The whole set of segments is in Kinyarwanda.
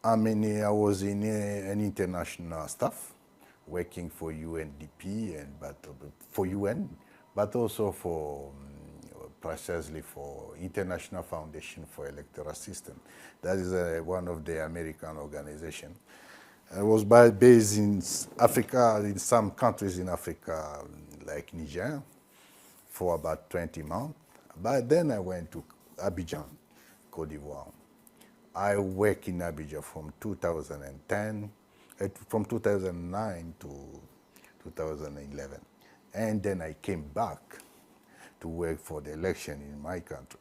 I was in an international staff working for UNDP for UN, but also for precisely for International Foundation for Electoral System. That is one of the American organizations. I was based in Africa, in some countries in Africa, like Niger, for about 20 months. But then I went to Abidjan, Côte d'Ivoire. I worked in Abidjan from 2010, from 2009 to 2011. And then I came back to work for the election in my country.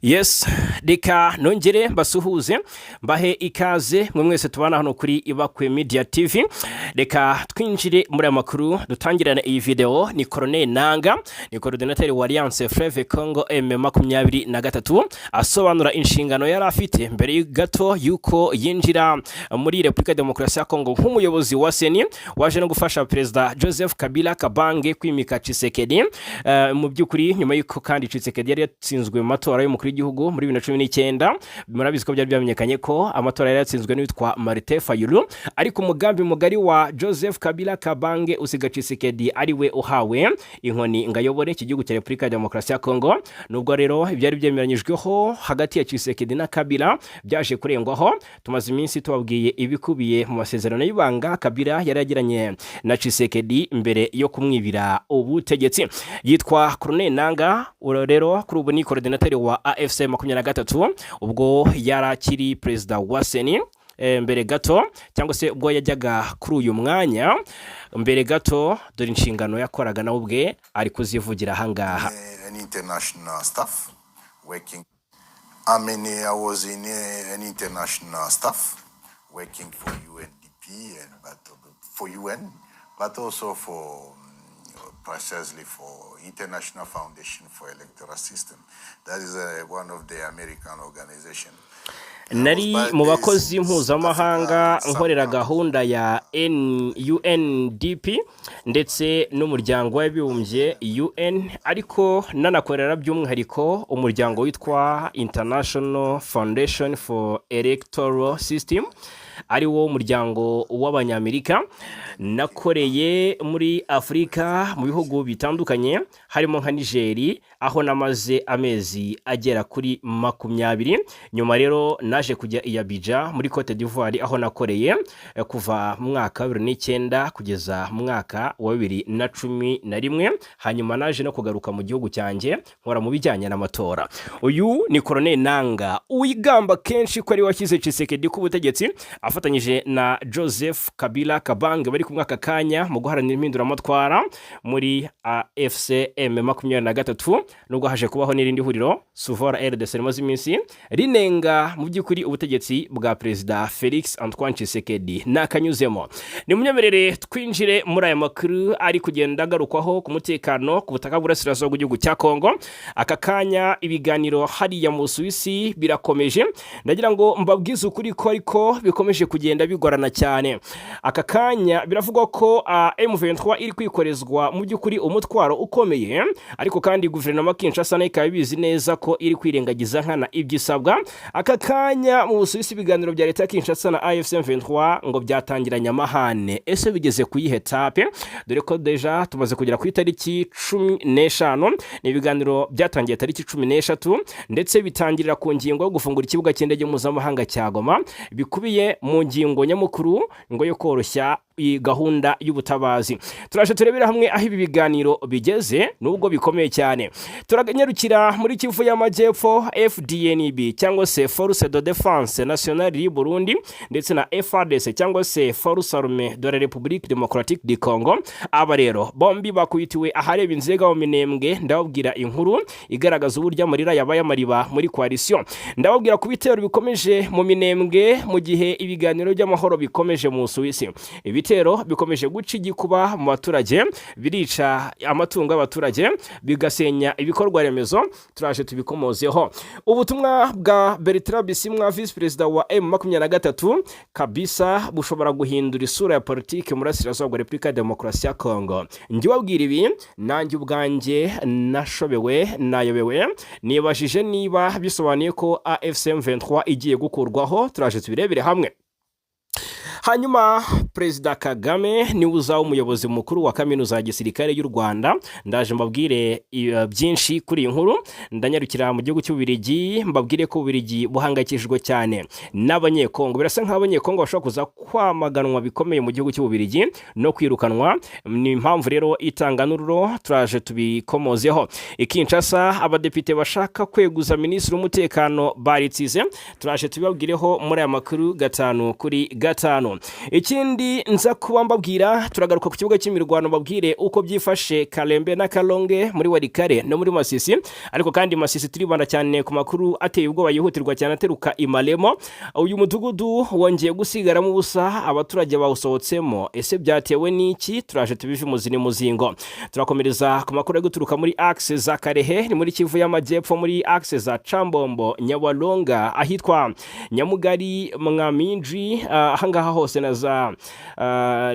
Yes, reka nongere mbasuhuze mbahe ikaze mwe mwese tubana hano kuri Ibakwe Media TV. Reka twinjire muri amakuru dutangirana iyi video. Ni Colonel Nanga, ni coordinateur wa Alliance Fleuve Congo M23, asobanura inshingano yari afite mbere gato yuko yinjira muri Republika Demokarasi ya Congo nk'umuyobozi wa Seni waje no gufasha President Joseph Kabila Kabange kwimika Tshisekedi. Mu byukuri nyuma yuko kandi Tshisekedi yari yatsinzwe mu matora y'umukuru w'igihugu muri 2019, murabizi ko byari byamenyekanye ko amatora yari yatsinzwe n'uwitwa Martin Fayulu, ariko umugambi mugari wa Joseph Kabila Kabange usiga Tshisekedi ari we uhawe inkoni ngayobore iki gihugu cya Republika Demokarasi ya Congo. Nubwo rero ibyari byemeranyijweho hagati ya Tshisekedi na Kabila byaje kurengwaho, tumaze iminsi tubabwiye ibikubiye mu masezerano y'ibanga Kabila yari yagiranye na Tshisekedi mbere yo kumwibira ubutegetsi. Yitwa Colonel Nanga, rero kuri ubu ni coordinateur wa AFC 23 ubwo yarakiri president wa Seni mbere gato, cyangwa se ubwo yajyaga kuri uyu mwanya mbere gato dore inshingano yakoraga na ubwe ari kuzivugira hangaha. An international staff working. I was in an international staff working for UNDP for UN, but also for precisely for International Foundation for Electoral System. That is one of the American organizations. Nari mu bakozi mpuzamahanga nkorera gahunda ya UNDP ndetse n'umuryango w'abibumbye UN, ariko nanakorera by'umwihariko umuryango witwa International Foundation for Electoral System, ari wo muryango w'abanyamerika. Nakoreye muri Afrika mu bihugu bitandukanye harimo nka Niger, aho namaze amezi agera kuri 20. Nyuma rero naje kujya i Abidjan muri Côte d'Ivoire, aho nakoreye kuva mu mwaka wa 2009 kugeza mu mwaka wa 2011. Hanyuma naje no kugaruka mu gihugu cyanjye nkora mu bijyanye n'amatora. Uyu ni Colonel Nanga, uwigamba kenshi ko ari washyize Tshisekedi ku butegetsi afatanyije na Joseph Kabila Kabange bari ku mwaka kanya mu guharanira impinduramatwara muri AFC M23. Nubwo haje kubaho n'irindi huriro Suvora RDC rimaze iminsi rinenga mu by'ukuri ubutegetsi bwa President Felix Antoine Tshisekedi nakanyuzemo. Ni munyemerere twinjire muri aya makuru ari kugenda garukwaho ku mutekano ku butaka bw'Uburasirazuba bw'igihugu cya Congo. Aka kanya ibiganiro hariya mu Suisse birakomeje, ndagira ngo mbabwize ukuri ko ariko bikomeje kugenda bigorana cyane. Aka kanya biravugwa ko M23 iri kwikorezwa mu by'ukuri umutwaro ukomeye, ariko kandi guverinoma Kinshasa nayo ikaba ibizi neza ko iri kwirengagiza nkana ibyisabwa. Aka kanya mu Busuwisi ibiganiro bya leta ya Kinshasa na AFC M23 ngo byatangiranye amahane. Ese bigeze kuyihe etape? Dore ko deja tumaze kugera ku itariki 15. Ni ibiganiro byatangiye tariki 13 ndetse bitangirira ku ngingo yo gufungura ikibuga cy'indege mpuzamahanga cya Goma, bikubiye mu ngingo nyamukuru ngo yo koroshya gahunda y'ubutabazi. Turaje turebera hamwe aho ibi biganiro bigeze nubwo bikomeye cyane. Turaganyarukira muri Kivu y'Amajyepfo, FDNB cyangwa se Force de Défense Nationale y'u Burundi ndetse na FARDC cyangwa se Force Armée de la République Démocratique du Congo. Aba rero bombi bakubitiwe ahareba inzega mu Minembwe. Ndababwira inkuru igaragaza uburyo amarira yabaye amariba muri coalition. Ndababwira ku bitero bikomeje mu Minembwe mu gihe ibiganiro by'amahoro bikomeje mu Suisse. bitero bikomeje guca igikuba mu baturage, birica amatungo y'abaturage, bigasenya ibikorwa remezo. Turaje tubikomozeho. Ubutumwa bwa Bertrand Bisimwa, Vice Perezida wa M23, kabisa bushobora guhindura isura ya politike muri Burasirazuba bwa Repubulika ya Demokarasi ya Kongo. Njye wabwira ibi, nanjye ubwanjye nashobewe, nayobewe, nibajije niba bisobanuye ko AFC M23 igiye gukurwaho. Turaje tubirebere hamwe. Hanyuma Perezida Kagame ni uzaba umuyobozi mukuru wa kaminuza ya gisirikare y'u Rwanda. Ndaje mbabwire byinshi kuri iyi nkuru. Ndanyarukira mu gihugu cy'Ububiligi, mbabwire ko Ububiligi buhangayikishijwe cyane n'abanyekongo. Birasa nk'abanyekongo bashobora kuza kwamaganwa bikomeye mu gihugu cy'Ububiligi no kwirukanwa. Ni impamvu rero itanganururo turaje tubikomozeho. Kinshasa abadepite bashaka kweguza minisitiri w'umutekano baritsize. Turaje tubabwireho muri aya makuru 5 kuri 5. Ikindi nza kuba mbabwira, turagaruka ku kibuga cy'imirwano babwire uko byifashe Kalembe na Kalonge muri Warikare no muri Masisi. Ariko kandi Masisi turibanda cyane ku makuru ateye ubwoba yihutirwa cyane ateruka Imalemo. Uyu mudugudu wongeye gusigaramo ubusa, abaturage bawusohotsemo. Ese byatewe n'iki? Turaje tubive muzini muzingo. Turakomereza ku makuru yo guturuka muri axe za Karehe ni muri Kivu y'Amajyepfo, muri axe za Chambombo, Nyawalonga, ahitwa Nyamugari, Mwaminji, ahangaha hose na za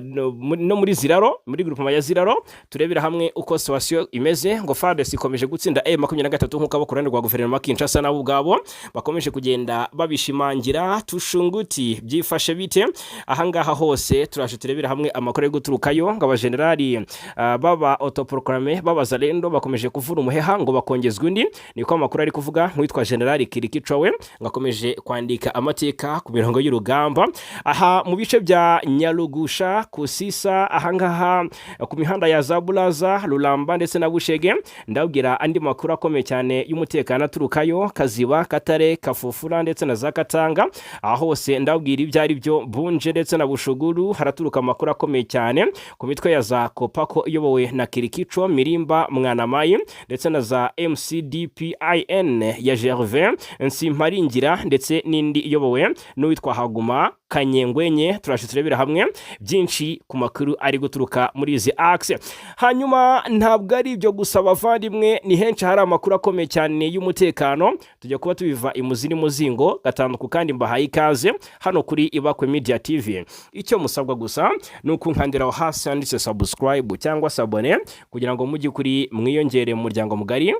no muri Ziraro, muri groupement ya Ziraro. Turebera hamwe uko situation imeze. Ngo FARDC ikomeje gutsinda M23 nk'uko abakorana rwa guverinoma Kinshasa nabo ubwabo bakomeje kugenda babishimangira. Tushunguti byifashe bite ahangaha hose? Turaje turebera hamwe amakuru yo guturukayo. Ngo abagenerali baba autoproclamé b'abazalendo bakomeje kuvura umuheha ngo bakongezwe undi. Niko amakuru ari kuvuga. Mwitwa General Kirikicowe ngakomeje kwandika amateka ku mirongo y'urugamba. Aha mu bice bya Nyarugusha, Kusisa, ahangaha ku mihanda ya Zabulaza, Rulamba ndetse na Bushege. Ndabwira andi makuru akomeye cyane y'umutekano aturukayo, Kaziba, Katare, Kafufura ndetse na Zakatanga. Aho hose ndabwira ibyari byo Bunje ndetse na Bushuguru. Haraturuka amakuru akomeye cyane ku mitwe ya za Kopako iyobowe na Kirikico, Mirimba, Mwanamayi ndetse na za MCDPIN ya Gervais Nsimparingira ndetse n'indi iyobowe n'uwitwa Haguma Kanyengwenye. Turashe turebera hamwe byinshi ku makuru ari guturuka muri izi axe. Hanyuma ntabwo ari ibyo gusa bavandimwe, ni henshi hari amakuru akomeye cyane y'umutekano. Tujya kuba tubiva imuzini muzingo gatanduku, kandi mbahaye ikaze hano kuri Ibakwe Media TV. Icyo musabwa gusa ni ukunkandiraho hasi handitse subscribe cyangwa sabone kugira ngo mujye kuri mwiyongere mu muryango mugari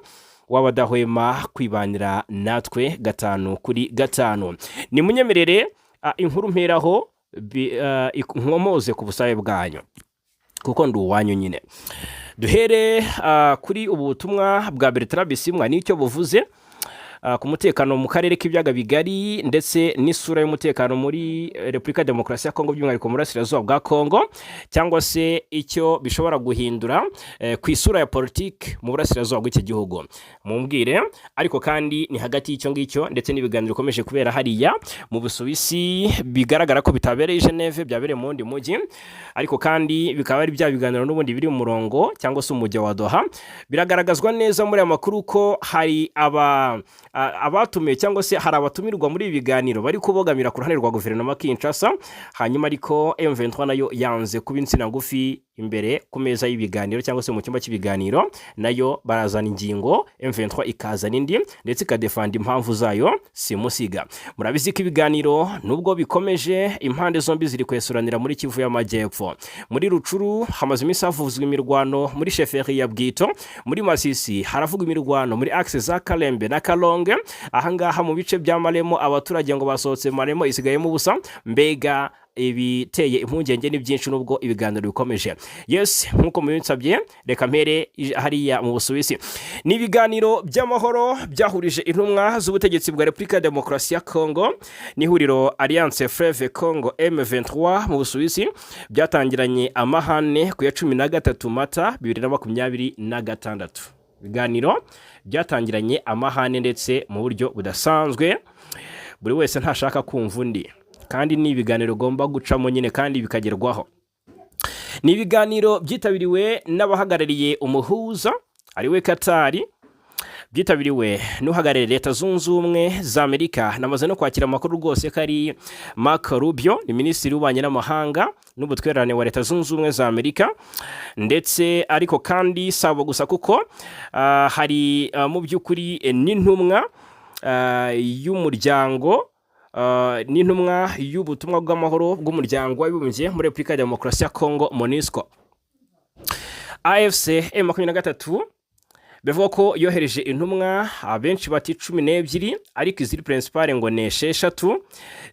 w'abadahwema kwibanira natwe 5 kuri 5. Ni munyemerere inkuru mperaho nkomoze ku busabe bwanyu kuko ndi uwanyu nyine. Duhere kuri ubu butumwa bwa Bertrand Bisimwa n'icyo buvuze ku mutekano mu karere k'ibyaga bigari ndetse n'isura y'umutekano muri Repubulika ya Demokarasi ya Kongo, by'umwihariko mu Burasirazuba bwa Kongo, cyangwa se icyo bishobora guhindura ku isura ya politiki mu Burasirazuba bw'iki gihugu. Mumbwire. Ariko kandi ni hagati y'icyo ngicyo ndetse n'ibiganiro bikomeje kubera hariya mu Busuwisi, bigaragara ko bitabereye Geneve, byabereye mu wundi mujyi, ariko kandi bikaba ari bya biganiro n'ubundi biri mu murongo cyangwa se umujyi wa Doha. Biragaragazwa neza muri aya makuru ko hari abatumiye cyangwa se hari abatumirwa muri ibi biganiro bari kubogamira ku ruhande rwa guverinoma Kinshasa. Hanyuma ariko M23 nayo yanze kuba insina ngufi imbere ku meza y'ibiganiro cyangwa se mu cyumba cy'ibiganiro, nayo barazana ingingo, M23 ikazana indi ndetse ikadefanda impamvu zayo simusiga. Murabizi ko ibiganiro nubwo bikomeje, impande zombi ziri kwesuranira muri Kivu y'Amajyepfo. Muri Rucuru hamaze iminsi havuzwe imirwano muri sheferi ya Bwito. Muri Masisi haravugwa imirwano muri axe za Kalembe na Kalonge. Ahangaha mu bice bya Malemo abaturage ngo basohotse Malemo isigayemo ubusa. Mbega ibiteye impungenge ni byinshi nubwo ibiganiro bikomeje. Yes, nkuko mubinsabye, reka mpere hariya mu Busuwisi. Ni ibiganiro by'amahoro byahurije intumwa z'ubutegetsi bwa Repubulika ya Demokarasi ya Kongo n'ihuriro Alliance Fleuve Congo M23 mu Busuwisi, byatangiranye amahane ku ya 13 Mata 2026. Ibiganiro byatangiranye amahane ndetse mu buryo budasanzwe, buri wese ntashaka kumva undi, kandi ni ibiganiro gomba gucamo nyine kandi bikagerwaho. Ni ibiganiro byitabiriwe n'abahagarariye umuhuza ariwe Katari, byitabiriwe n'uhagarariye Leta Zunze Ubumwe za Amerika. Namaze no kwakira amakuru rwose ko ari Marco Rubio, ni minisitiri w'ububanyi n'amahanga n'ubutwererane wa Leta Zunze Ubumwe za Amerika, ndetse ariko kandi sabo gusa kuko hari mu by'ukuri n'intumwa y'umuryango n'intumwa y'ubutumwa bw'amahoro bw'umuryango w'abibumbye muri Repubulika ya Demokarasi ya Congo MONUSCO. AFC M23 bivuga ko yohereje intumwa abenshi bati 12, ariko iziri principale ngo ne 6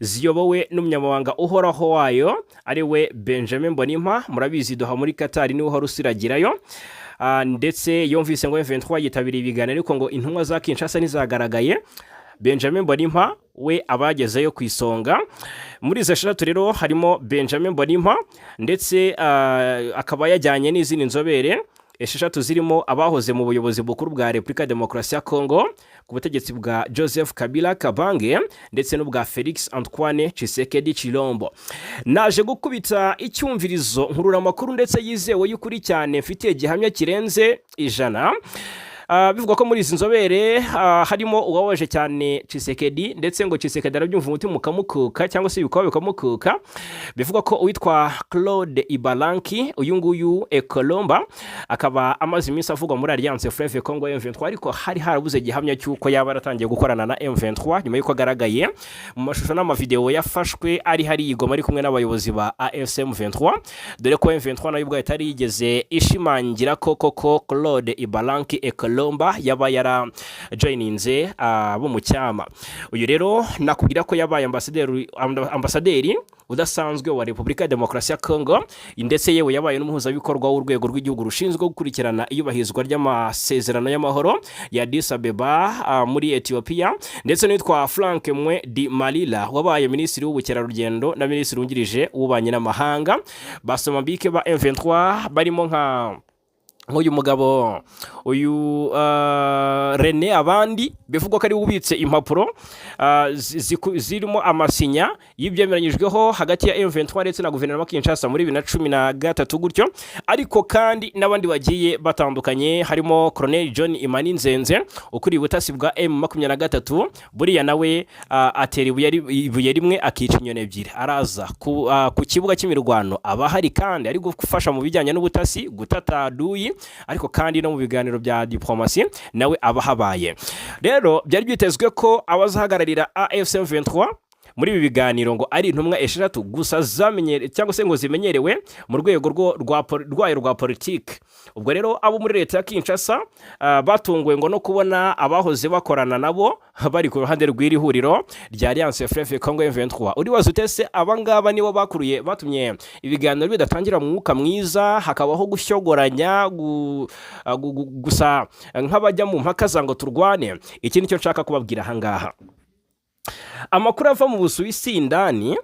ziyobowe n'umunyamabanga uhoraho wayo ari we Benjamin Mbonimpa. Murabizi Doha muri Qatar niho harusiragirayo, ndetse yumvise ngo M23 yitabiriye ibiganiro ariko ngo intumwa za Kinshasa nizagaragaye. Benjamin Mbonimpa we abagezeyo ku isonga. Muri izo 6 rero harimo Benjamin Mbonimpa, ndetse akaba yajyanye n'izindi nzobere 6 zirimo abahoze mu buyobozi bukuru bwa Repubulika ya Demokarasi ya Congo ku butegetsi bwa Joseph Kabila Kabange ndetse n'ubwa Felix Antoine Tshisekedi Chilombo. Naje gukubita icyumvirizo nkurura makuru ndetse yizewe y'ukuri cyane mfitiye gihamya kirenze 100. Bivuga ko muri izi nzobere harimo uwawaje cyane Tshisekedi, ndetse ngo Tshisekedi arabyumva umutima ukamukuka cyangwa se bikaba bikamukuka. Bivuga ko uwitwa Claude Ibalanki uyu nguyu Ekolomba akaba amaze iminsi avugwa muri Alliance Fleuve Congo M23, ariko hari harabuze gihamya cyuko yaba aratangiye gukorana na M23 nyuma y'uko agaragaye mu mashusho n'amavideo yafashwe ari hari igoma ari kumwe n'abayobozi ba AFC M23, dore ko M23 nayo ubwo itari yigeze ishimangira ko koko Claude Ibalanki Ekolomba yaba yara joininze bo mu cyama. Uyu rero nakubwira ko yabaye ambasaderi udasanzwe wa Repubulika ya Demokarasi ya Congo, ndetse yewe yabaye n'umuhuzabikorwa w'urwego rw'igihugu rushinzwe gukurikirana iyubahirizwa ry'amasezerano y'amahoro ya Addis Abeba muri Ethiopia, ndetse n'itwa Frank Mwe Di Malila wabaye minisitiri w'ubukerarugendo na minisitiri wungirije w'ububanyi n'amahanga. Basomambike ba M23 barimo nk'uyu mugabo uyu René Abandi bivugwa ko ari ubitse impapuro zirimo amasinya y'ibyemeranyijweho hagati ya M23 ndetse na guverinoma ya Kinshasa muri 2013 gutyo, ariko kandi n'abandi bagiye batandukanye harimo Colonel John Imani Nzenze ukuriye ubutasi bwa M23. Buriya nawe atera ibuye rimwe akica inyoni ebyiri. Araza ku kibuga cy'imirwano abahari kandi ari gufasha mu bijyanye n'ubutasi gutata duyi, ariko kandi no mu biganiro bya diplomasi nawe abahabaye. Rero byari byitezwe ko abazahagararira AFC M23 muri ibi biganiro ngo ari intumwa 6 gusa zamenyere cyangwa se ngo zimenyerewe mu rwego rwayo rwa politiki. Ubwo rero abo muri leta ya Kinshasa batunguwe ngo no kubona abahoze bakorana nabo bari ku ruhande rw'iri huriro rya Alliance Fleuve Congo M23. Uri wazutese abangaba nibo batumye ibiganiro bidatangira mu mwuka mwiza, hakabaho gushyogoranya gusa nk'abajya mu mpaka zango turwane. Iki nicyo nshaka kubabwira ahangaha. Amakuru ava mu Busuwisi indani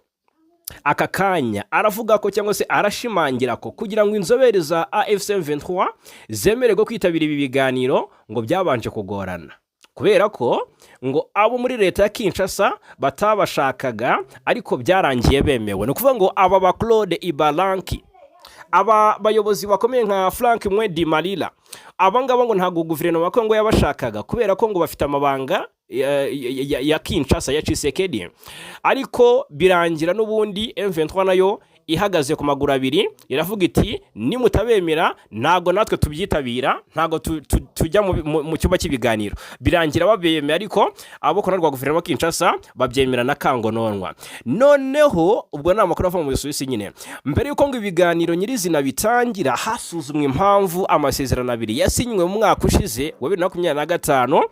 aka kanya aravuga ko cyangwa se arashimangira ko kugira ngo inzobere za AFC M23 zemererwe kwitabira ibi biganiro ngo byabanje kugorana, kubera ko ngo abo muri leta ya Kinshasa batabashakaga ariko byarangiye bemewe. No kuvuga ngo aba ba Claude Ibalanki, aba bayobozi bakomeye nka Frank Mwe Di Malila, abangaba ngo ntago guverinoma ya Congo yabashakaga kubera ko ngo bafite amabanga ya Kinshasa ya Tshisekedi, ariko birangira n'ubundi M23 nayo ihagaze ku maguru abiri iravuga iti nimutabemera ntago natwe tubyitabira, ntago tujya mu cyumba cy'ibiganiro. Birangira babemera, ariko abo konarwa guverinoma ya Kinshasa babyemera na kangononwa. Noneho ubwo na makuru ava mu Busuwisi nyine, mbere yuko ngo ibiganiro nyirizina bitangira hasuzumwe impamvu amasezerano abiri yasinywe mu mwaka ushize wa 2025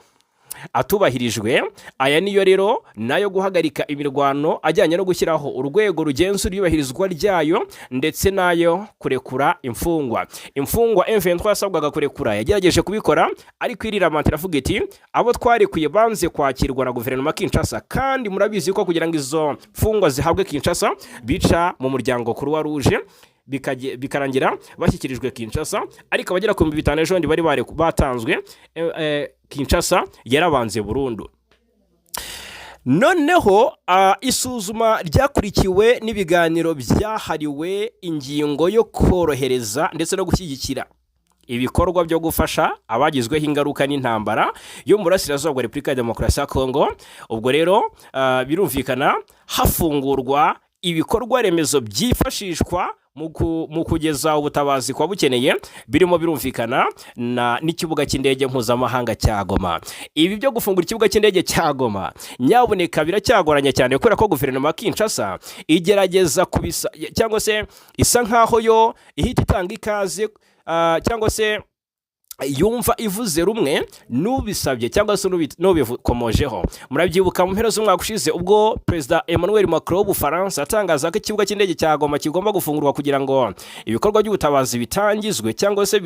atubahirijwe. Aya niyo rero nayo guhagarika imirwano ajyanye no gushyiraho urwego rugenzura iyubahirizwa ryayo, ndetse nayo kurekura imfungwa. M23 yasabwaga kurekura yagerageje kubikora, ariko iriramanta iravuga iti abo twarekuye banze kwakirwa na guverinoma Kinshasa, kandi murabizi ko kugira ngo izo mfungwa zihabwe Kinshasa bica mu muryango Croix Rouge, bikarangira bashyikirijwe Kinshasa, ariko abagera ku 500 ejo bari batanzwe Kinshasa yarabanze burundu. Noneho isuzuma ryakurikiwe n'ibiganiro byahariwe ingingo yo korohereza ndetse no gushyigikira ibikorwa byo gufasha abagizweho ingaruka n'intambara yo mu burasirazuba bwa Repubulika ya Demokarasi ya Kongo. Ubwo rero birumvikana hafungurwa ibikorwa remezo byifashishwa mu kugeza ubutabazi kwa bukeneye, birimo birumvikana n'ikibuga cy'indege mpuzamahanga cya Goma. Ibi byo gufungura ikibuga cy'indege cya Goma nyaboneka biracyagoranye cyane, kubera ko guverinoma ya Kinshasa igerageza kubisa cyangwa se isa nkaho yo ihita itanga ikaze cyangwa se yumva ivuze rumwe n'ubisabye cyangwa se n'ubikomojeho. Murabyibuka mu mpera z'umwaka ushize ubwo Perezida Emmanuel Macron w'Ubufaransa atangaza ko ikibuga cy'indege cya Goma kigomba gufungurwa kugira ngo ibikorwa by'ubutabazi bitangizwe cyangwa se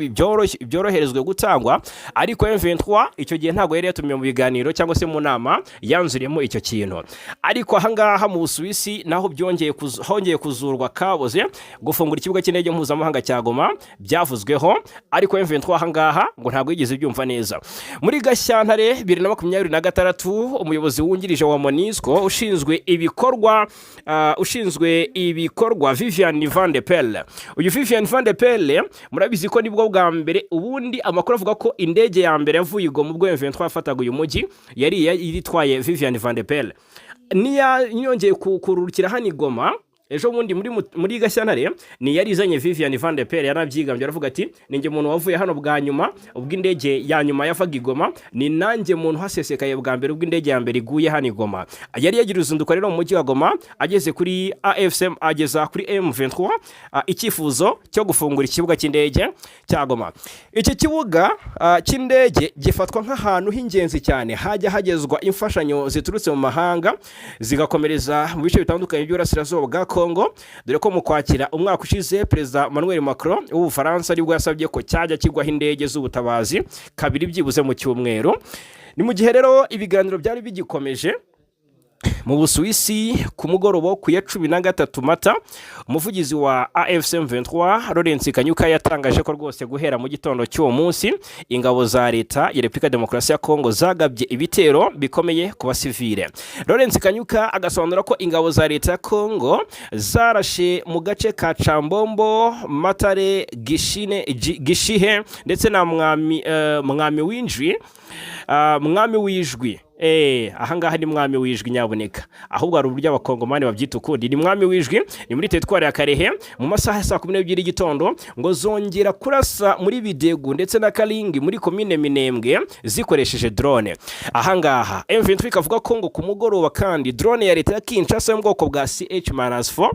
byoroherezwe gutangwa, ariko M23 icyo gihe ntabwo yari yatumiye mu biganiro cyangwa se mu nama yanzuriyemo icyo kintu. Ariko ahangaha mu Busuwisi naho hongeye kuzurwa kaboze gufungura ikibuga cy'indege mpuzamahanga cya Goma byavuzweho, ariko M23 ahangaha ngo ntabwo yigeze byumva neza. Muri Gashyantare 2026 umuyobozi wungirije wa MONUSCO ushinzwe ibikorwa Vivian Van de Pelle. Uyu Vivian Van de Pelle murabizi ko nibwo bwa mbere ubundi amakuru avuga ko indege ya mbere yavuye Goma ubwo M23 yafataga uyu mujyi yari yitwaye Vivian Van de Pelle. Niyongeye kururukira hano Goma ejo bundi muri Gashyantare ni yari izanye Vivian Van de Pelle, yanabyigambye aravuga ati ninjye muntu wavuye hano bwa nyuma ubwo indege ya nyuma yavaga Goma, ni nanjye muntu hasesekaye bwa mbere ubwo indege ya mbere iguye hano Goma. Yari yagira uruzinduko rero mu mujyi wa Goma, ageze kuri AFSM ageza kuri M23 icyifuzo cyo gufungura ikibuga cy'indege cya Goma. Iki kibuga cy'indege gifatwa nk'ahantu h'ingenzi cyane hajya hagezwa imfashanyo ziturutse mu mahanga zigakomereza mu bice bitandukanye by'Uburasirazuba bwa Kongo, dore ko mu kwakira umwaka ushize Perezida Emmanuel Macron w'Ubufaransa aribwo yasabye ko cyajya kigwaho indege z'ubutabazi kabiri byibuze mu cyumweru. Ni mu gihe rero ibiganiro byari bigikomeje mu Busuwisi ku mugoroba ku ya 13 Mata, umuvugizi wa AFSM 23 Laurent Kanyuka yatangaje ko rwose guhera mu gitondo cy'uwo munsi ingabo za leta ya Repubulika ya Demokarasi ya Kongo zagabye ibitero bikomeye ku basivile. Laurent Kanyuka agasobanura ko ingabo za leta ya Kongo zarashe mu gace ka Chambombo, Matare, Gishihe ndetse na Mwami w'Ijwi. Ahangaha ni Mwami w'Ijwi nyaboneka, ahubwo hari uburyo abakongomani babyita ukundi. Ni Mwami w'Ijwi, ni muri teritwari ya Karehe mu masaha ya 12 y'igitondo, ngo zongera kurasa muri Bidegu ndetse na Kalingi muri komine Minembwe zikoresheje drone. Ahangaha M23 ikavuga ko ngo ku mugoroba kandi drone ya leta ya Kinshasa yo mu bwoko bwa CH-4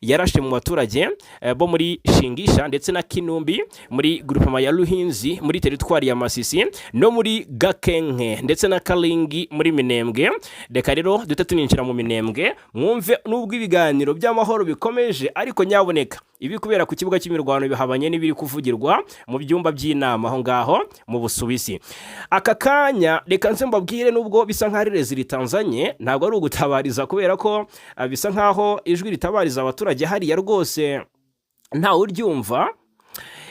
yarashe mu baturage bo muri Shingisha ndetse na Kinumbi muri groupement ya Ruhinzi muri teritwari ya Masisi no muri Gakenke ndetse na Kalingi muri Minembwe. Reka rero tuninjira mu Minembwe mwumve nubwo ibiganiro by'amahoro bikomeje, ariko nyaboneka ibi kubera ku kibuga cy'imirwano bihabanye n'ibiri kuvugirwa mu byumba by'inama aho ngaho mu Busuwisi. Aka kanya reka nze mbabwire nubwo bisa nk'ari rezili Tanzania, ntabwo ari ugutabariza kubera ko bisa nkaho ijwi ritabariza abaturage hariya rwose nta uryumva.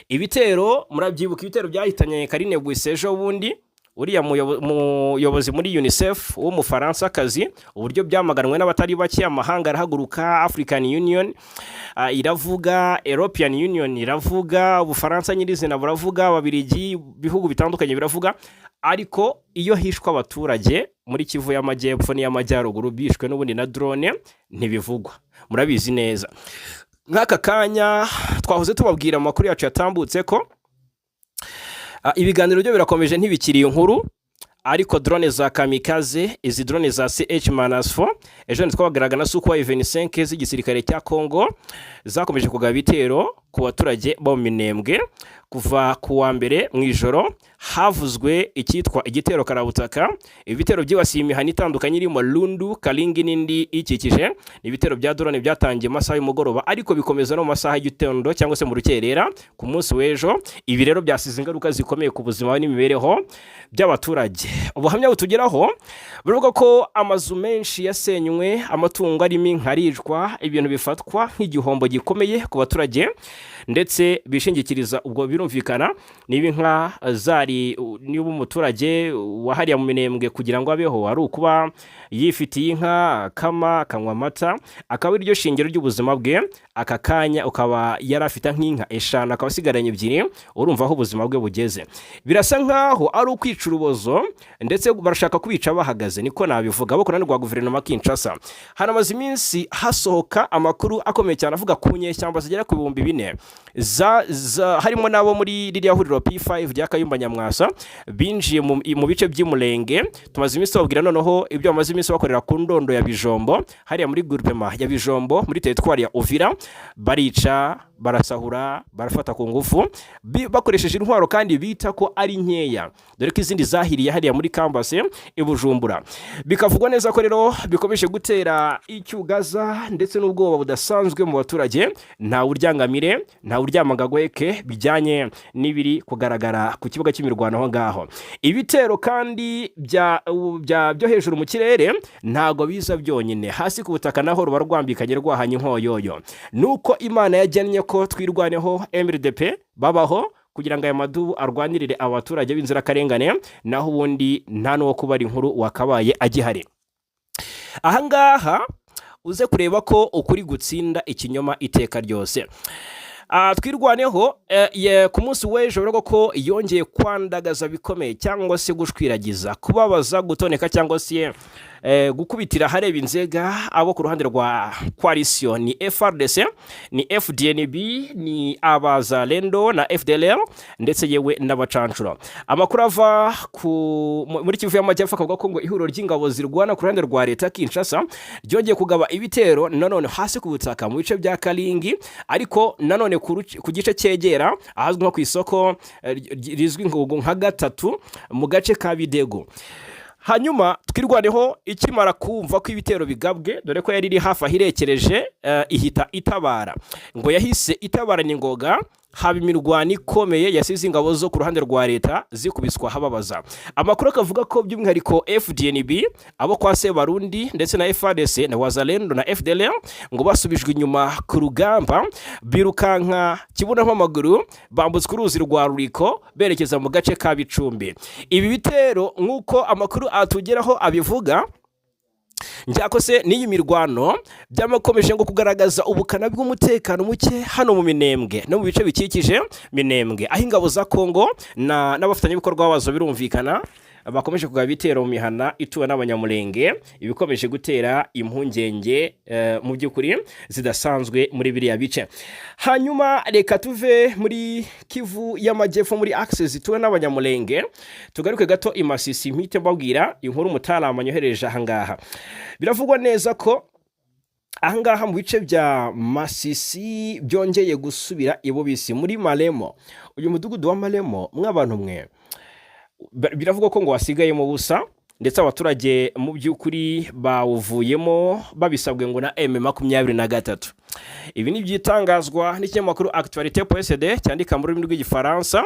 Ibitero murabyibuka ibitero byahitanye Karine Gwisejo bundi uriya muyobozi muri UNICEF w'Umufaransa kazi, uburyo byamaganwe n'abatari bake. Amahanga arahaguruka, African Union iravuga, European Union iravuga, Ubufaransa nyirizina buravuga, Ababiligi, bihugu bitandukanye biravuga, ariko iyo hishwa abaturage muri Kivu y'Amajyepfo n'iy'Amajyaruguru bishwe n'ubundi na drone ntibivugwa. Murabizi neza. Nk'aka kanya twahoze tubabwira amakuru yacu yatambutse ko ibiganiro byo birakomeje ntibikiri inkuru, ariko drone za kamikaze, izi drone za CH-4 ejo ntitwabagaraga na Sukhoi 25 z'igisirikare cya Kongo zakomeje kugaba ibitero ku baturage bo Minembwe. Kuva ku wa mbere mu ijoro havuzwe icyitwa igitero karabutaka. Ibitero byibasiye imihana itandukanye irimo Lundu, Kalingi n'indi ikikije. Ibitero bya drone byatangiye masaha y'umugoroba, ariko bikomeza no mu masaha y'igitondo cyangwa se mu rukerera ku munsi w'ejo. Ibi rero byasize ingaruka zikomeye ku buzima n'imibereho by'abaturage ubuhamya butugeraho biravuga ko amazu menshi yasenywe, amatungo arimo inka aricwa, ibintu bifatwa nk'igihombo gikomeye ku baturage ndetse bishingikiriza, ubwo birumvikana niba inka zari, niba umuturage wahariya mu Minembwe kugira ngo abeho ari ukuba yifitiye inka akanywa amata, akaba iryo shingiro ry'ubuzima bwe, aka kanya ukaba yari afite nk'inka 5 akaba asigaranye 2, urumva aho ubuzima bwe bugeze. Birasa nkaho ari ukwica urubozo ndetse barashaka kubica bahagaze, niko nabivuga boko nani rwa guverinoma Kinshasa. Haramaze iminsi hasohoka amakuru akomeye cyane avuga ku nyeshyamba zigera ku 4,000 harimo nabo muri ririya huriro P5 rya Kayumba Nyamwasa binjiye mu bice by'Umurenge. Tumaze iminsi babwira noneho ibyo bamaze iminsi bakorera ku ndondo ya Bijombo, hariya muri groupement ya Bijombo muri territoire ya Uvira, barica, barasahura, barafata ku ngufu bakoresheje intwaro kandi bita ko ari nkeya, dore ko izindi zahiriye hariya muri Kambase ibujumbura. Bikavugwa neza ko rero bikomeje gutera icyugaza ndetse n'ubwoba budasanzwe mu baturage, nta uryangamire, nta uryamagagweke bijyanye n'ibiri kugaragara ku kibuga cy'imirwano aho ngaho. Ibitero kandi byo hejuru mu kirere ntago biza byonyine, hasi ku butaka naho ruba rwambikanye rwahanye inkoyoyo. Nuko Imana yajyanye ko twirwaneho MRDP babaho kugira ngo aya madubu arwanirire abaturage b'inzirakarengane, naho ubundi nta n'uwo kubara inkuru wakabaye agihari. Ahangaha uze kureba ko ukuri gutsinda ikinyoma iteka ryose. Twirwaneho ku munsi w'ejo biravuga ko yongeye kwandagaza bikomeye cyangwa se gushwiragiza, kubabaza, gutoneka cyangwa se gukubitira hareba inzega abo ku ruhande rwa coalition, ni FRDC, ni FDNB, ni Abazalendo na FDLR ndetse yewe n'abacancuro. Amakuru ava muri Kivu y'Amajyepfo akavuga ko ngo ihuriro ry'ingabo zirwana ku ruhande rwa leta Kinshasa ryongeye kugaba ibitero nanone hasi ku butaka mu bice bya Kalingi, ariko nanone ku gice cyegera ahazwi nko ku isoko rizwi nka Gatatu mu gace ka Bidego. Hanyuma twirwaneho ikimara kumva ko ibitero bigabwe, dore ko yari iri hafi ahirekereje, ihita itabara. Ngo yahise itabara n'ingoga, haba imirwano ikomeye yasize ingabo zo ku ruhande rwa leta zikubiswa hababaza. Amakuru akavuga ko by'umwihariko FDNB, abo kwa Sebarundi ndetse na FARDC na Wazalendo na FDLR ngo basubijwe inyuma ku rugamba, birukanka kibunamo amaguru, bambutswe uruzi rwa Ruriko berekeza mu gace ka Bicumbi. Ibi bitero nk'uko amakuru atugeraho abivuga, njyakose n'iyi mirwano byamakomeje ngo kugaragaza ubukana bw'umutekano muke hano mu Minembwe no mu bice bikikije Minembwe, aho ingabo za Kongo n'abafatanyabikorwa bazo birumvikana bakomeje kugaba ibitero mu mihana ituwe n'abanyamulenge, ibikomeje gutera impungenge mu by'ukuri zidasanzwe muri biriya bice. Hanyuma reka tuve muri Kivu y'Amajyepfo muri access ituwe n'abanyamulenge, tugaruke gato imasisi mpite mbabwira inkuru mutarama nyohereje ahangaha. Biravugwa neza ko ahangaha mu bice bya Masisi byongeye gusubira ibubisi muri Malemo. Uyu mudugudu wa Malemo mw'abantu mwe, biravuga ko ngo wasigaye mu busa ndetse abaturage mu by'ukuri bawuvuyemo babisabwe ngo na M23. Ibi ni byitangazwa n'ikinyamakuru Actualité.cd cyandika mu rurimi rw'igifaransa.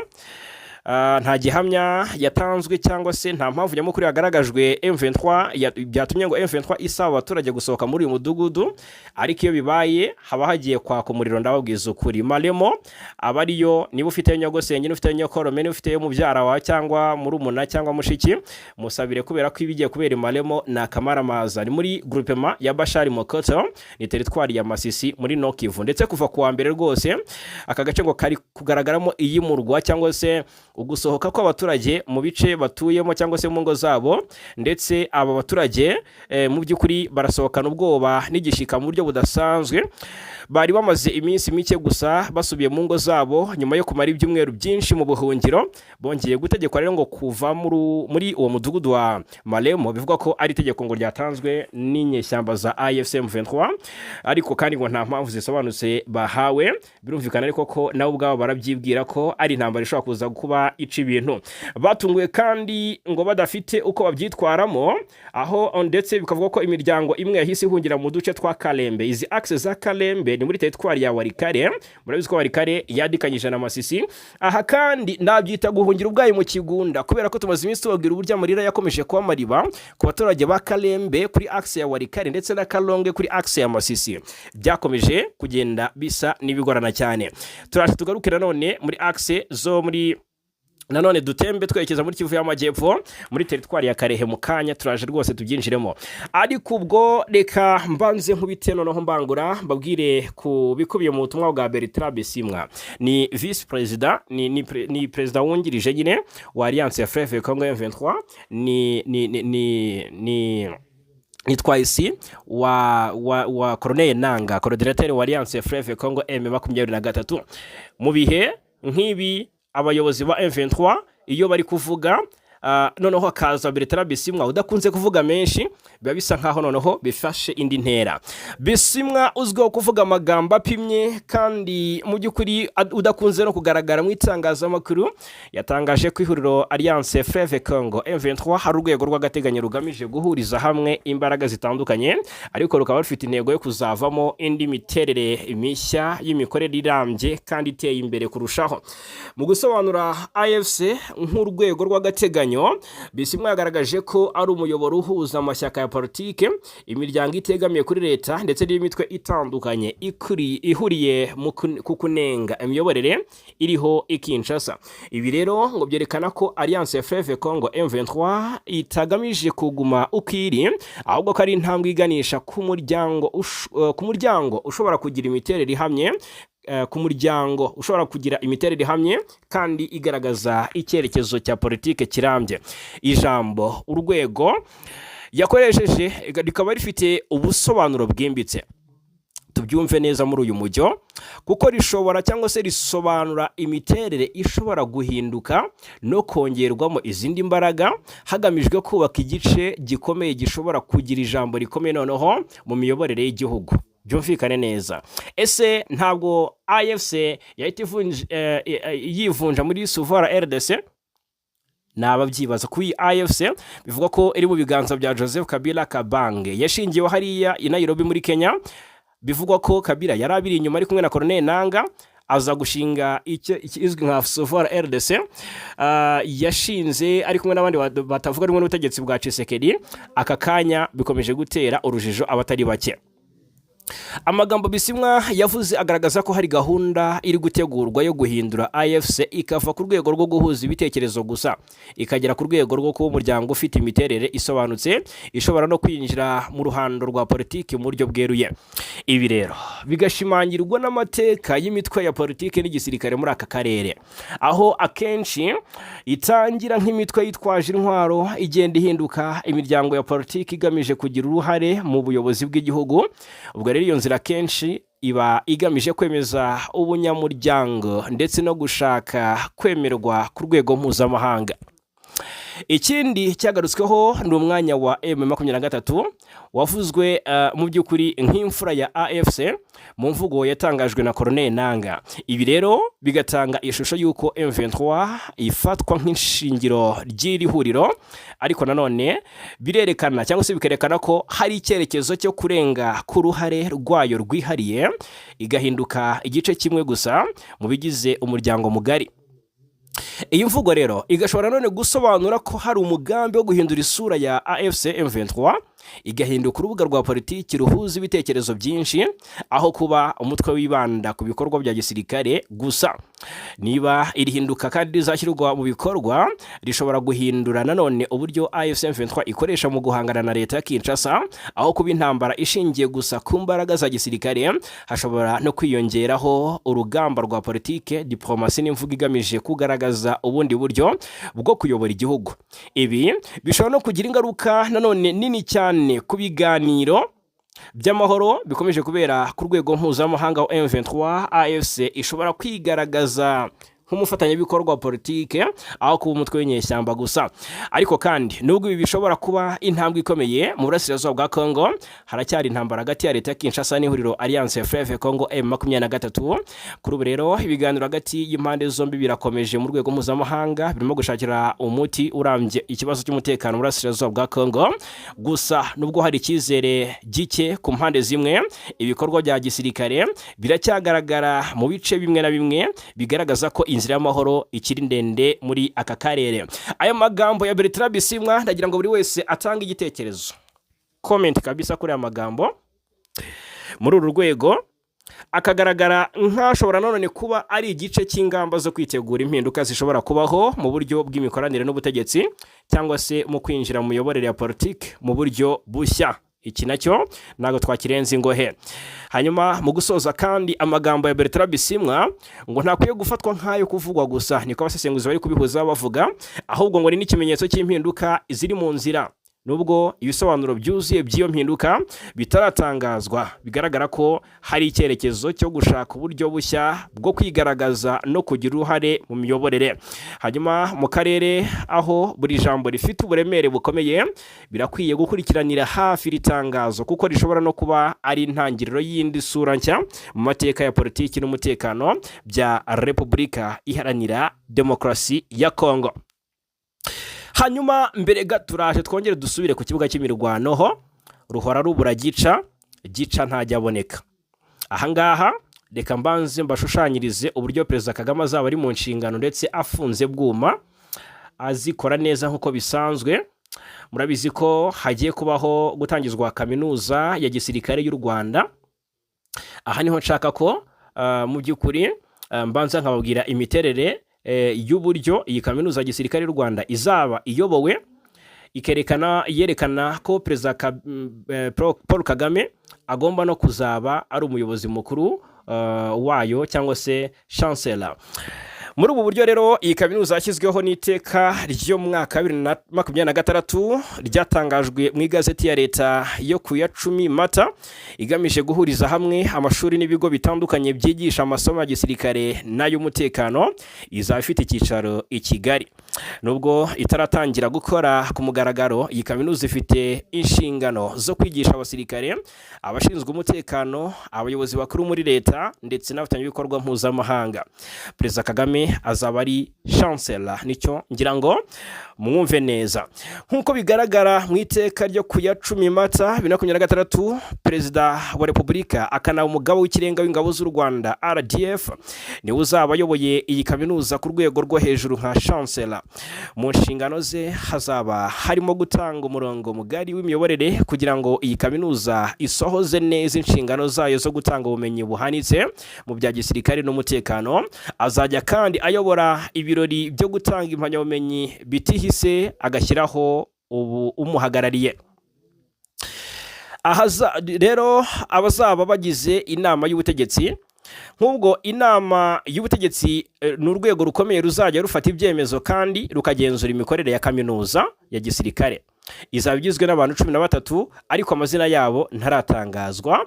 Nta gihamya yatanzwe cyangwa se nta mpamvu nyamukuru yagaragajwe M23 byatumye ngo M23 isaba abaturage gusohoka muri uyu mudugudu, ariko iyo bibaye haba hagiye kwaka umuriro. Ndababwiza ukuri, Malemo abariyo, niba ufite nyogosenge, niba ufite nyokorome, niba ufite mubyara wa cyangwa murumuna cyangwa mushiki, musabire kubera ko ibigiye kubera Malemo na Kamaramaza. Ni muri groupement ya Bashari Mokoto, ni territoire ya Masisi muri Nord Kivu, ndetse kuva kuwa mbere rwose aka gace ngo kari kugaragaramo iyimurwa cyangwa se ugusohoka kw'abaturage mu bice batuyemo cyangwa se mu ngo zabo, ndetse aba baturage mu by'ukuri barasohokana ubwoba n'igishika mu buryo budasanzwe. Bari bamaze iminsi mike gusa basubiye mu ngo zabo nyuma yo kumara ibyumweru byinshi mu buhungiro, bongeye gutegekwa rero ngo kuva muri uwo mudugudu wa Malemo. Bivuga ko ari itegeko ngo ryatanzwe n'inyeshyamba za AFC M23, ariko kandi ngo nta mpamvu zisobanutse bahawe. Birumvikana ariko ko nabo ubwabo barabyibwira ko ari intambara ishobora kuza kuba kuba ica ibintu. Batunguwe kandi ngo badafite uko babyitwaramo, aho ndetse bikavuga ko imiryango imwe yahise ihungira mu duce twa Kalembe. Izi axe za Kalembe ni muri teritwari ya Walikale, murabizi ko Walikale yadikanyije na Masisi. Aha kandi nabyita guhungira ubwayi mu Kigunda, kubera ko tumaze iminsi tubabwira uburyo amarira yakomeje kuba mariba ku baturage ba Kalembe kuri axe ya Walikale ndetse na Kalonge kuri axe ya Masisi. Byakomeje kugenda bisa n'ibigorana cyane. Turaje tugaruke nanone muri axe zo muri nanone dutembe twerekeza muri Kivu y'Amajyepfo muri teritwari ya Karehe mu kanya, turaje rwose tubyinjiremo. Ariko ubwo reka mbanze nkubite noneho mbangura mbabwire ku bikubiye mu butumwa bwa Bertrand Bisimwa. Ni vice president ni president wungirije nyine wa Alliance ya Fleuve Congo M23, ni twaisi wa Colonel Nanga, coordinateur wa Alliance ya Fleuve Congo M23. Mu bihe nk'ibi abayobozi ba M23 iyo bari kuvuga noneho hakaza Bertrand Bisimwa udakunze kuvuga menshi, biba bisa nkaho noneho bifashe indi ntera. Bisimwa uzwiho kuvuga amagambo apimye kandi mu by'ukuri udakunze no kugaragara mu itangazamakuru, yatangaje ko ihuriro Alliance Fleuve Congo M23 hari urwego rw'agateganyo rugamije guhuriza hamwe imbaraga zitandukanye, ariko rukaba rufite intego yo kuzavamo indi miterere mishya y'imikorere irambye kandi iteye imbere kurushaho. Mu gusobanura AFC nk'urwego rw'agateganyo, Bisimwa yagaragaje ko ari umuyoboro uhuza amashyaka ya politike, imiryango itegamiye kuri leta ndetse n'imitwe itandukanye ihuriye ku kunenga imiyoborere iriho Kinshasa. Ibi rero ngo byerekana ko Alliance ya Fleuve Congo M23 itagamije kuguma ukiri, ahubwo ko ari intambwe iganisha ku muryango ushobora kugira imiterere ihamye, ku muryango ushobora kugira imiterere ihamye kandi igaragaza icyerekezo cya politike kirambye. Ijambo urwego yakoresheje rikaba rifite ubusobanuro bwimbitse, tubyumve neza muri uyu mujyo, kuko rishobora cyangwa se risobanura imiterere ishobora guhinduka no kongerwamo izindi mbaraga hagamijwe kubaka igice gikomeye gishobora kugira ijambo rikomeye noneho mu miyoborere y'igihugu. Byumvikane neza. Ese ntabwo AFC yahita yivunja muri Suvara RDC? Nababyibaza ku AFC bivuga ko iri mu biganza bya Joseph Kabila Kabange yashingiwe hariya i Nairobi muri Kenya. Bivugwa ko Kabila yari abiri inyuma ari kumwe na Colonel Nanga aza gushinga izwi nka Suvara RDC, yashinze ari kumwe n'abandi batavuga rumwe n'ubutegetsi bwa Tshisekedi. Aka kanya bikomeje gutera urujijo abatari bake. Amagambo Bisimwa yavuze agaragaza ko hari gahunda iri gutegurwa yo guhindura AFC ikava ku rwego rwo guhuza ibitekerezo gusa ikagera ku rwego rwo kuba umuryango ufite imiterere isobanutse ishobora no kwinjira mu ruhando rwa politiki mu buryo bweruye. Ibi rero bigashimangirwa n'amateka y'imitwe ya politiki n'igisirikare muri aka karere, aho akenshi itangira nk'imitwe yitwaje intwaro igenda ihinduka imiryango ya politiki igamije kugira uruhare mu buyobozi bw'igihugu. Ubwo rero iyo nzira kenshi iba igamije kwemeza ubunyamuryango ndetse no gushaka kwemerwa ku rwego mpuzamahanga. Ikindi cyagarutsweho ni umwanya wa M23 wavuzwe mu by'ukuri nk'imfura ya AFC mu mvugo yatangajwe na Colonel Nanga. Ibi rero bigatanga ishusho y'uko M23 ifatwa nk'ishingiro ry'iri huriro, ariko nanone birerekana cyangwa se bikerekana ko hari icyerekezo cyo kurenga ku ruhare rwayo rwihariye igahinduka igice kimwe gusa mu bigize umuryango mugari. Iyi mvugo rero igashobora none gusobanura ko hari umugambi wo guhindura isura ya AFC M23 igahinduka urubuga rwa politiki ruhuza ibitekerezo byinshi aho kuba umutwe wibanda ku bikorwa bya gisirikare gusa. Niba irihinduka kandi rizashyirwa mu bikorwa, rishobora guhindura nanone uburyo AFC M23 ikoresha mu guhangana na leta ya Kinshasa, aho kuba intambara ishingiye gusa ku mbaraga za gisirikare hashobora no kwiyongeraho urugamba rwa politike, diplomasi n'imvugo igamije kugaragaza ubundi buryo bwo kuyobora igihugu. Ibi bishobora no kugira ingaruka nanone nini cyane ku biganiro by'amahoro bikomeje kubera ku rwego mpuzamahanga wa M23. AFC ishobora kwigaragaza nk'umufatanyabikorwa wa politike aho kuba umutwe w'inyeshyamba gusa. Ariko kandi nubwo ibi bishobora kuba intambwe ikomeye mu burasirazuba bwa Congo, haracyari intambara hagati ya leta ya Kinshasa n'ihuriro Alliance Fleuve Congo M23. Kuri ubu rero ibiganiro hagati y'impande zombi birakomeje mu rwego mpuzamahanga, birimo gushakira umuti urambye ikibazo cy'umutekano mu burasirazuba bwa Congo. Gusa nubwo hari icyizere gike ku mpande zimwe, ibikorwa bya gisirikare biracyagaragara mu bice bimwe na bimwe bigaragaza ko inzira y'amahoro ikiri ndende muri aka karere. Aya magambo ya Bertrand Bisimwa ndagira ngo buri wese atanga igitekerezo, comment kabisa kuri aya magambo. Muri uru rwego akagaragara nk'ashobora none kuba ari igice cy'ingamba zo kwitegura impinduka zishobora kubaho mu buryo bw'imikoranire n'ubutegetsi, cyangwa se mu kwinjira mu miyoborere ya politiki mu buryo bushya. Iki nacyo ntabwo twakirenza ingohe. Hanyuma mu gusoza kandi amagambo ya Bertrand Bisimwa ngo ntakwiye gufatwa nk'ayo kuvugwa gusa, niko abasesenguzi bari kubihuza bavuga, ahubwo ngo ni n'ikimenyetso cy'impinduka ziri mu nzira. Nubwo ibisobanuro byuzuye by'iyo mpinduka bitaratangazwa, bigaragara ko hari icyerekezo cyo gushaka uburyo bushya bwo kwigaragaza no kugira uruhare mu miyoborere. Hanyuma mu karere aho buri jambo rifite uburemere bukomeye, birakwiye gukurikiranira hafi ritangazo, kuko rishobora no kuba ari intangiriro y'indi sura nshya mu mateka ya politiki n'umutekano bya Repubulika Iharanira Demokarasi ya Congo. Hanyuma mbere gaturaje twongere dusubire ku kibuga cy'imirwano ho ruhora rubura gica ntajya aboneka. Ahangaha reka mbanze mbashushanyirize uburyo Perezida Kagame azaba ari mu nshingano ndetse afunze bwuma, azikora neza nk'uko bisanzwe. Murabizi ko hagiye kubaho gutangizwa kaminuza ya gisirikare y'u Rwanda. Aha niho nshaka ko mu by'ukuri mbanza nkababwira imiterere y'uburyo iyi kaminuza ya gisirikare y'u Rwanda izaba iyobowe, yerekana ko Perezida Paul Kagame agomba no kuzaba ari umuyobozi mukuru wayo, cyangwa se chancellor. Muri ubu buryo rero iyi kaminuza yashyizweho n'iteka ryo mu mwaka 2026 ryatangajwe mu igazeti ya leta yo ku ya 10 Mata, igamije guhuriza hamwe amashuri n'ibigo bitandukanye byigisha amasomo ya gisirikare n'ay'umutekano. Izaba ifite icyicaro i Kigali. Nubwo itaratangira gukora ku mugaragaro, iyi kaminuza ifite inshingano zo kwigisha abasirikare, abashinzwe umutekano, abayobozi bakuru muri leta ndetse n'abafatanyabikorwa mpuzamahanga. Perezida Kagame azaba ari chancellor, nicyo ngira ngo mwumve neza. Nk'uko bigaragara mu iteka ryo ku ya 10 Mata 2026, Perezida wa Repubulika akanaba umugaba w'ikirenga w'ingabo z'u Rwanda RDF ni uzaba ayoboye iyi kaminuza ku rwego rwo hejuru nka chancellor. Mu nshingano ze hazaba harimo gutanga umurongo mugari w'imiyoborere kugira ngo iyi kaminuza isohoze neza inshingano zayo zo gutanga ubumenyi buhanitse mu bya gisirikare n'umutekano. Azajya kandi ayobora ibirori byo gutanga impamyabumenyi bitihise, agashyiraho umuhagarariye. Rero abazaba bagize inama y'ubutegetsi, nk'ubwo inama y'ubutegetsi ni urwego rukomeye ruzajya rufata ibyemezo kandi rukagenzura imikorere ya kaminuza ya gisirikare. Izaba igizwe n'abantu 13 ariko amazina yabo ntaratangazwa.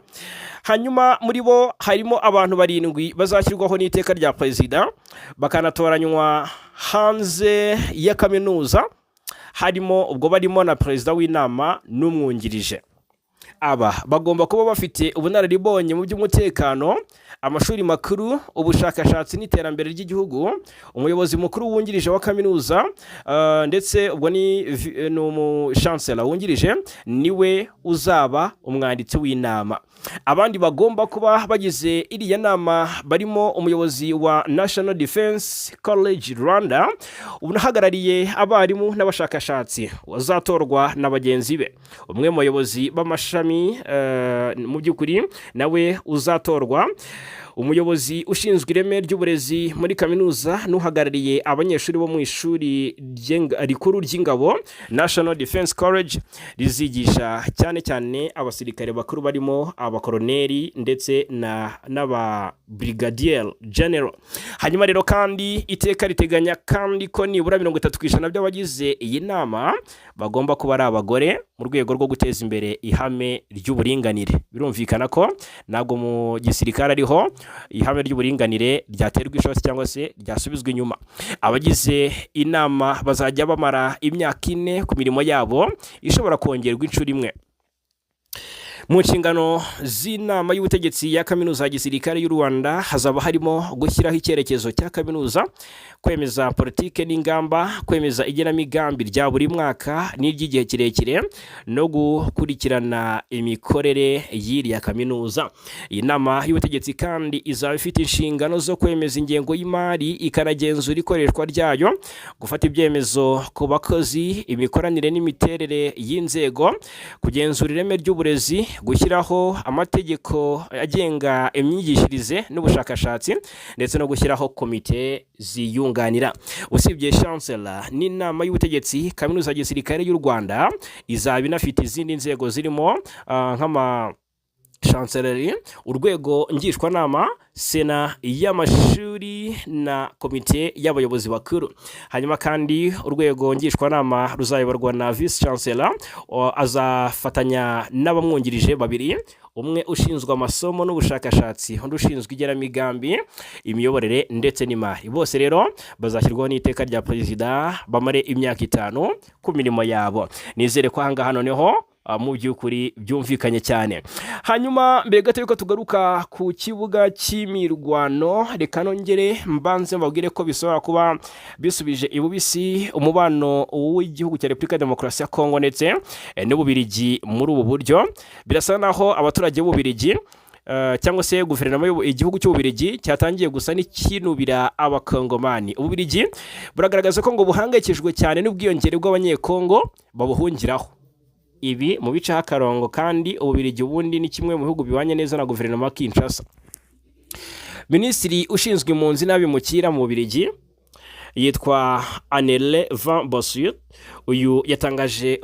Hanyuma muri bo harimo abantu 7 bazashyirwaho n'iteka rya perezida, bakanatoranywa hanze ya kaminuza. Harimo ubwo barimo na perezida w'inama n'umwungirije. Aba bagomba kuba bafite ubunararibonye mu by'umutekano, amashuri makuru, ubushakashatsi n'iterambere ry'igihugu. Umuyobozi mukuru wungirije wa kaminuza ndetse ubwo ni chancellor wungirije niwe uzaba umwanditsi w'inama. Abandi bagomba kuba bagize iriya nama barimo umuyobozi wa National Defense College Rwanda, unahagarariye abarimu n'abashakashatsi, wazatorwa na bagenzi be. Umwe mu bayobozi b'amashami mu by'ukuri nawe uzatorwa. Umuyobozi ushinzwe ireme ry'uburezi muri kaminuza n'uhagarariye abanyeshuri bo mu ishuri rikuru ry'ingabo National Defense College, rizigisha cyane cyane abasirikare bakuru barimo abakoroneri ndetse n'aba brigadier general. Hanyuma rero kandi iteka riteganya kandi ko nibura 30% by'abagize iyi nama bagomba kuba ari abagore, mu rwego rwo guteza imbere ihame ihame ry'uburinganire. Birumvikana ko ntabwo mu gisirikare ariho ihame ry'uburinganire ryaterwa ishoti cyangwa se ryasubizwa inyuma. Abagize inama bazajya bamara imyaka 4 ku mirimo yabo ishobora kongerwa inshuro imwe. Mu nshingano z'inama y'ubutegetsi ya kaminuza ya gisirikare y'u Rwanda hazaba harimo gushyiraho icyerekezo cya kaminuza, kwemeza politike n'ingamba, kwemeza igenamigambi rya buri mwaka n'iry'igihe kirekire, no gukurikirana imikorere y'iriya kaminuza. Iyi nama y'ubutegetsi kandi izaba ifite inshingano zo kwemeza ingengo y'imari, ikanagenzura ikoreshwa ryayo, gufata ibyemezo ku bakozi, imikoranire n'imiterere y'inzego, kugenzura ireme ry'uburezi, gushyiraho amategeko agenga imyigishirize n'ubushakashatsi, ndetse no gushyiraho komite ziyunganira. Usibye chancellor n'inama y'ubutegetsi, kaminuza ya gisirikare y'u Rwanda izaba inafite izindi nzego zirimo nk'ama chancellerie, urwego ngishwanama, sena y'amashuri na komite y'abayobozi bakuru. Hanyuma kandi urwego ngishwanama ruzayoborwa na vice chancellor, azafatanya n'abamwungirije babiri, umwe ushinzwe amasomo n'ubushakashatsi, undi ushinzwe igenamigambi, imiyoborere ndetse n'imari. Bose rero bazashyirwaho n'iteka rya perezida, bamare imyaka 5 ku mirimo yabo. Nizere ko ahangaha noneho mu by'ukuri byumvikanye cyane. Hanyuma mbere gato yuko tugaruka ku kibuga cy'imirwano, reka nongere mbanze mbabwire ko bisobora kuba bisubije ibubisi umubano w'igihugu cya Repubulika ya Demokarasi ya Kongo ndetse n'Ububirigi. Muri ubu buryo birasa naho abaturage b'Ububirigi cyangwa se guverinoma y'igihugu cy'Ububirigi cyatangiye gusa n'ikinubira abakongomani. Ububirigi buragaragaza ko ngo buhangayikishijwe cyane n'ubwiyongere bw'abanyekongo babuhungiraho. Ibi mu bice hakarongo kandi Ububirigi ubundi ni kimwe mu bihugu bibanye neza na guverinoma Kinshasa. Minisitiri ushinzwe impunzi n'abimukira mu Ububirigi yitwa Anele Van Bossut. Uyu yatangaje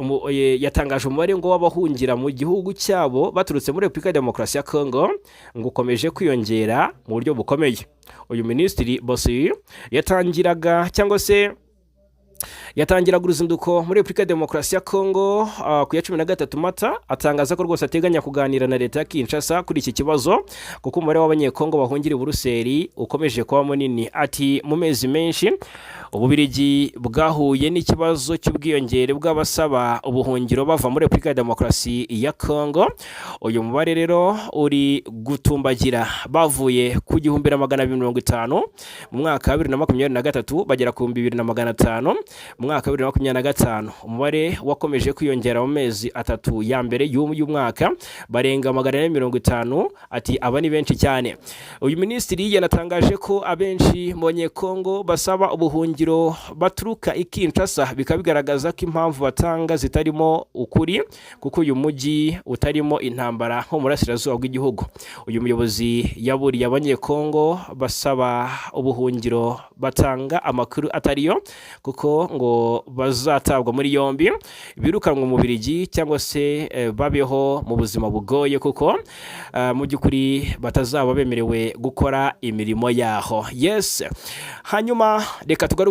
umubare ngo w'abahungira mu gihugu cyabo baturutse muri Repubulika ya Demokarasi ya Kongo ngo ukomeje kwiyongera mu buryo bukomeye. Uyu minisitiri Bossut yatangiraga uruzinduko muri Repubulika ya Demokarasi ya Kongo ku ya 13 Mata, atangaza ko rwose ateganya kuganira na leta ya Kinshasa kuri iki kibazo kuko umubare w'abanyekongo bahungira i Buruseli ukomeje kuba munini. Ati mu mezi menshi Ububirigi bwahuye n'ikibazo cy'ubwiyongere bw'abasaba ubuhungiro bava muri Repubulika ya Demokarasi ya Kongo. Uyu mubare rero uri gutumbagira, bavuye ku 1250 mu mwaka wa 2023 bagera ku 2500 mu mwaka wa 2025. Umubare wakomeje kwiyongera mu mezi 3 ya mbere y'uyu mwaka, barenga 450. Ati aba ni benshi cyane. Uyu minisitiri yanatangaje ko abenshi mu banyekongo basaba ubuhungiro baturuka i Kinshasa, bikabigaragaza ko impamvu batanga zitarimo ukuri kuko uyu mujyi utarimo intambara nko mu burasirazuba bw'igihugu. Uyu muyobozi yaburiye abanyekongo basaba ubuhungiro batanga amakuru atariyo kuko ngo bazatabwa muri yombi, birukanwe mu Bubiligi cyangwa se babeho mu buzima bugoye kuko mu by'ukuri batazaba bemerewe gukora imirimo yaho. Yes. Hanyuma reka tugaruke